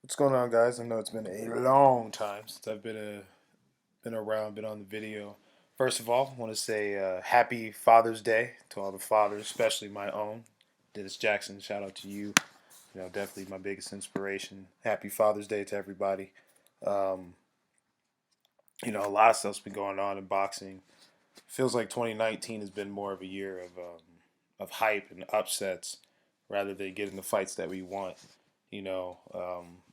What's going on, guys? I know it's been a long time since I've been around, been on the video. First of all, I want to say happy Father's Day to all the fathers, especially my own. Dennis Jackson, shout out to you. Definitely my biggest inspiration. Happy Father's Day to everybody. Um, a lot of stuff's been going on in boxing. Feels like 2019 has been more of a year of hype and upsets rather than getting the fights that we want.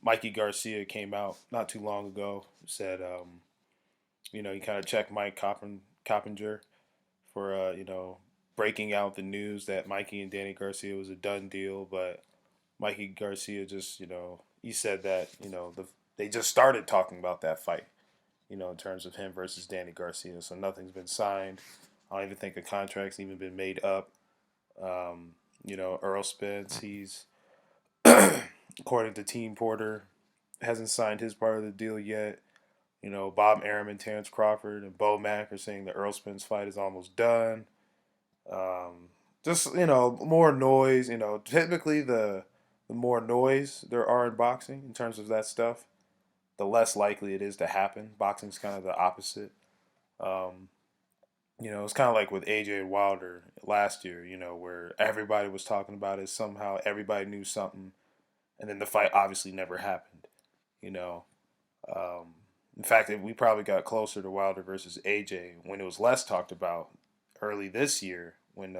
Mikey Garcia came out not too long ago, said, he kind of checked Coppinger for, breaking out the news that Mikey and Danny Garcia was a done deal. But Mikey Garcia just, he said that, they just started talking about that fight, in terms of him versus Danny Garcia. So nothing's been signed. I don't even think a contract's even been made up. Earl Spence, he's according to Team Porter, hasn't signed his part of the deal yet. Bob Arum, Terrence Crawford, and Bo Mack are saying the Earl Spence fight is almost done. Just more noise. Typically the more noise there are in boxing in terms of that stuff, the less likely it is to happen. Boxing's kind of the opposite. Um, it's kind of like with AJ Wilder last year. Where everybody was talking about it. Somehow everybody knew something, and then the fight obviously never happened. You know, um, in fact, we probably got closer to Wilder versus AJ when it was less talked about early this year when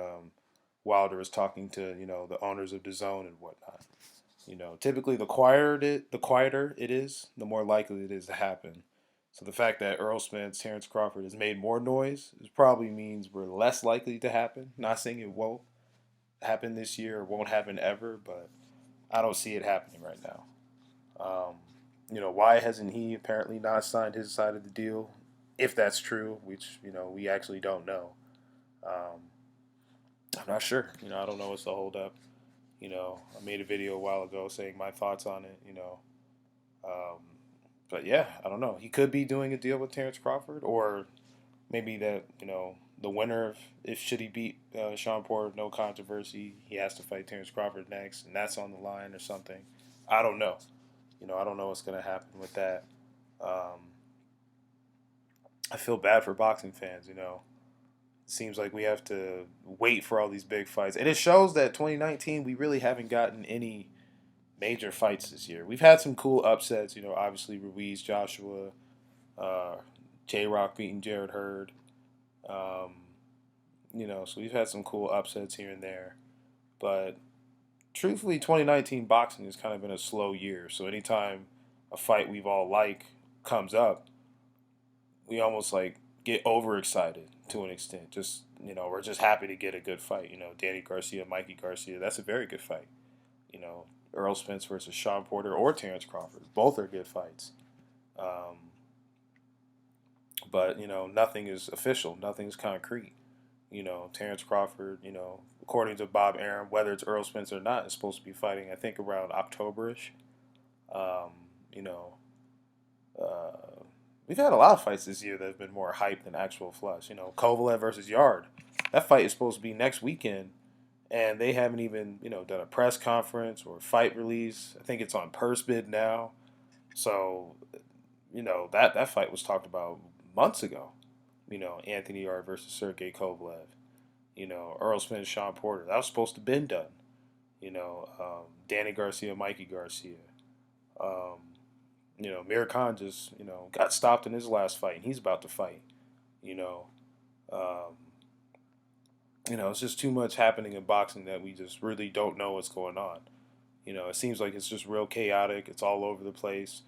Wilder was talking to the owners of DAZN and whatnot. Typically the quieter it is, the more likely it is to happen. So the fact that Earl Spence, Terrence Crawford has made more noise probably means we're less likely to happen. Not saying it won't happen this year or won't happen ever, but I don't see it happening right now. Um, why hasn't he apparently not signed his side of the deal? If that's true, which we actually don't know. Um, I'm not sure. I don't know what's the holdup. I made a video a while ago saying my thoughts on it. Um, but yeah, I don't know. He could be doing a deal with Terrence Crawford, or maybe that the winner, if should he beat Sean Porter, no controversy, he has to fight Terrence Crawford next, and that's on the line or something. I don't know. I don't know what's going to happen with that. Um, I feel bad for boxing fans. It seems like we have to wait for all these big fights, and it shows that 2019 we really haven't gotten any major fights this year. We've had some cool upsets. Obviously Ruiz, Joshua, uh, J Rock beating Jared Hurd. Um, so we've had some cool upsets here and there. But truthfully, 2019 boxing has kind of been a slow year. So anytime a fight we've all like comes up, we almost like get overexcited to an extent. Just we're just happy to get a good fight. Danny Garcia, Mikey Garcia, that's a very good fight. Earl Spence versus Sean Porter or Terrence Crawford, both are good fights. Um, but nothing is official, nothing's concrete. Terrence Crawford, according to Bob Arum, whether it's Earl Spence or not, is supposed to be fighting, I think, around Octoberish. Um, you know, uh, we've had a lot of fights this year that have been more hype than actual flush. Kovalev versus Yard, that fight is supposed to be next weekend, and they haven't even done a press conference or fight release. I think it's on purse bid now. So, that fight was talked about months ago. Anthony Yard versus Sergey Kovalev. Earl Spence, Sean Porter. That was supposed to have been done. Danny Garcia, Mikey Garcia. Um, Mir Khan just got stopped in his last fight, and he's about to fight. You know, um, it's just too much happening in boxing that we just really don't know what's going on. It seems like it's just real chaotic. It's all over the place.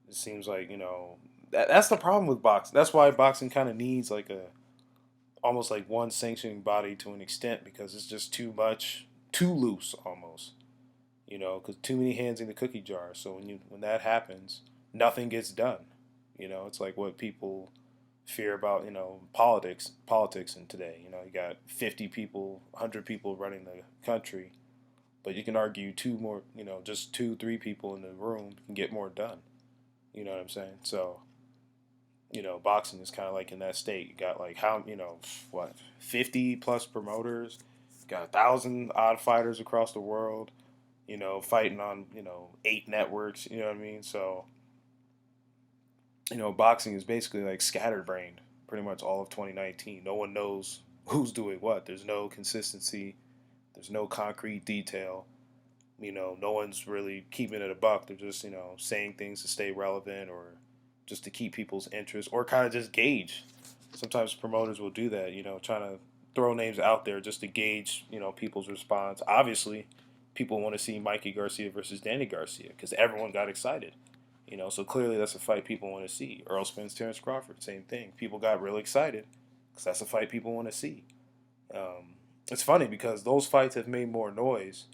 It seems like that's the problem with boxing. That's why boxing kind of needs like a almost like one sanctioning body to an extent because it's just too much, too loose almost. Because too many hands in the cookie jar. So when that happens, nothing gets done. It's like what people fear about politics in today. You got 50 people, 100 people running the country, but you can argue two more. Just two, three people in the room can get more done. You know what I'm saying? So boxing is kind of like in that state. You got like how what 50 plus promoters, got 1,000 odd fighters across the world. fighting on, 8 networks, you know what I mean? So, boxing is basically like scatterbrained pretty much all of 2019. No one knows who's doing what. There's no consistency, there's no concrete detail. No one's really keeping it a buck. They're just, saying things to stay relevant or just to keep people's interest or kind of just gauge. Sometimes promoters will do that, trying to throw names out there just to gauge, people's response. Obviously, people want to see Mikey Garcia versus Danny Garcia because everyone got excited. So clearly that's a fight people want to see. Earl Spence, Terrence Crawford, same thing. People got real excited because that's a fight people want to see. It's funny because those fights have made more noise,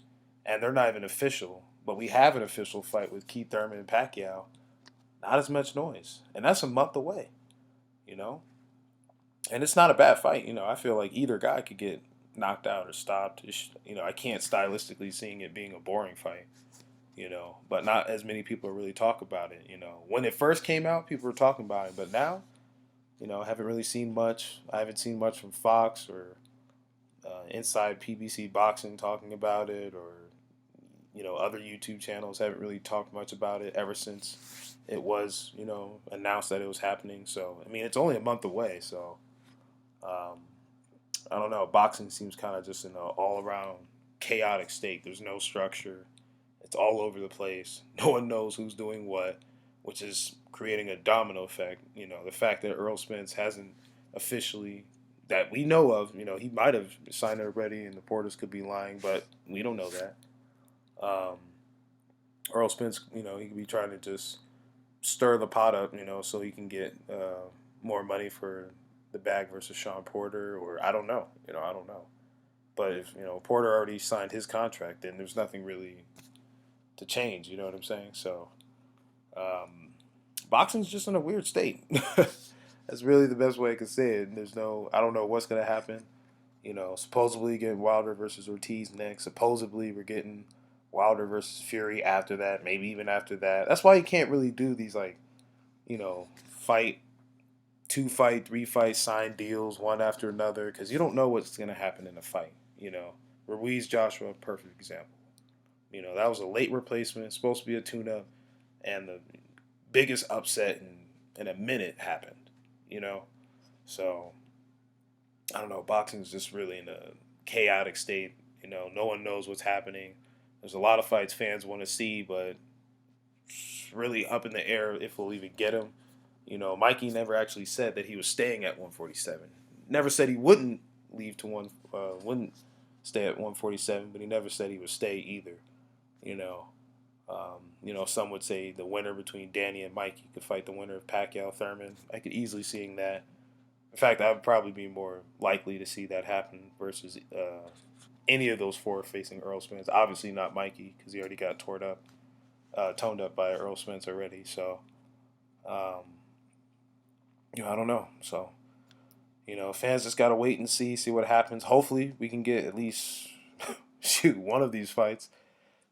and they're not even official. But we have an official fight with Keith Thurman and Pacquiao. Not as much noise, and that's a month away. You know, and it's not a bad fight. I feel like either guy could get knocked out or stopped. I can't stylistically seeing it being a boring fight. But not as many people really talk about it. When it first came out, people were talking about it, but now, I haven't really seen much. I haven't seen much from Fox or Inside PBC Boxing talking about it, or other YouTube channels haven't really talked much about it ever since it was announced that it was happening. So I mean, it's only a month away. So um, I don't know. Boxing seems kind of just in an all around chaotic state. There's no structure. It's all over the place. No one knows who's doing what, which is creating a domino effect. The fact that Earl Spence hasn't officially, that we know of, he might have signed it already and the Porters could be lying, but we don't know that. Um, Earl Spence, he could be trying to just stir the pot up, so he can get more money for the bag versus Sean Porter, or I don't know. I don't know. But if, Porter already signed his contract, then there's nothing really to change. You know what I'm saying? So, um, boxing's just in a weird state. That's really the best way I could say it. I don't know what's gonna happen. Supposedly getting Wilder versus Ortiz next. Supposedly we're getting Wilder versus Fury after that. Maybe even after that. That's why you can't really do these like, fight, 2 fight, 3 fight sign deals one after another because you don't know what's gonna happen in a fight. Ruiz Joshua, perfect example. That was a late replacement, supposed to be a tune-up, and the biggest upset in a minute happened. You know, so I don't know. Boxing's just really in a chaotic state. No one knows what's happening. There's a lot of fights fans want to see, but it's really up in the air if we'll even get them. Mikey never actually said that he was staying at 147. Never said he wouldn't leave to wouldn't stay at 147, but he never said he would stay either. You know, some would say the winner between Danny and Mikey could fight the winner of Pacquiao Thurman. I could easily seeing that. In fact, I would probably be more likely to see that happen versus any of those four facing Earl Spence. Obviously not Mikey because he already got toned up by Earl Spence already. So, um, I don't know. So, fans just gotta wait and see what happens. Hopefully, we can get at least one of these fights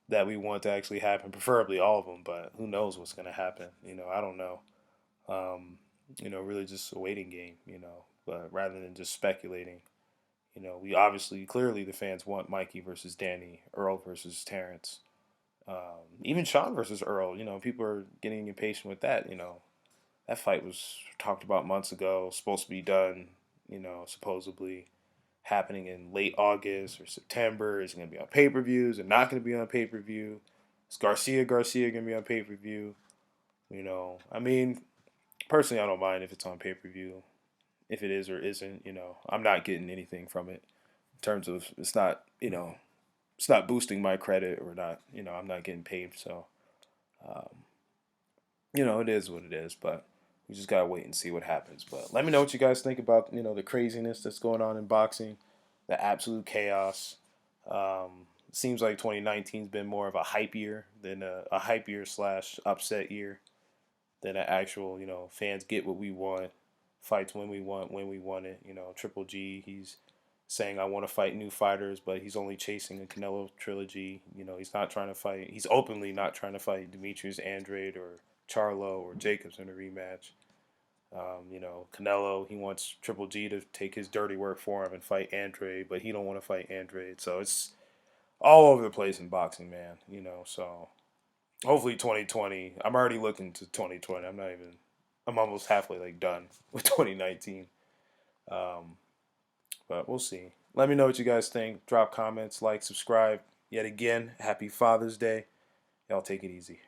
that we want to actually happen. Preferably all of them, but who knows what's gonna happen? I don't know. Really just a waiting game. But rather than just speculating, we obviously clearly the fans want Mikey versus Danny, Earl versus Terrence, even Sean versus Earl. People are getting impatient with that. That fight was talked about months ago. Supposed to be done. Supposedly happening in late August or September. Is it going to be on pay per views? And not going to be on pay per view? Is Garcia going to be on pay per view? I mean, personally, I don't mind if it's on pay per view. If it is or isn't, I'm not getting anything from it in terms of it's not boosting my credit or not. I'm not getting paid, so um, it is what it is. But we just gotta wait and see what happens. But let me know what you guys think about the craziness that's going on in boxing, the absolute chaos. Seems like 2019's been more of a hype year than a hype year slash upset year than an actual fans get what we want, fights when we want it. Triple G, he's saying I want to fight new fighters, but he's only chasing a Canelo trilogy. He's not trying to fight. He's openly not trying to fight Demetrius Andrade or Charlo or Jacobs in a rematch. Canelo, he wants Triple G to take his dirty work for him and fight Andrade, but he don't want to fight Andrade. So it's all over the place in boxing, man. So hopefully 2020. I'm already looking to 2020. I'm almost halfway like done with 2019. Um, but we'll see. Let me know what you guys think. Drop comments, like, subscribe. Yet again, happy Father's Day. Y'all take it easy.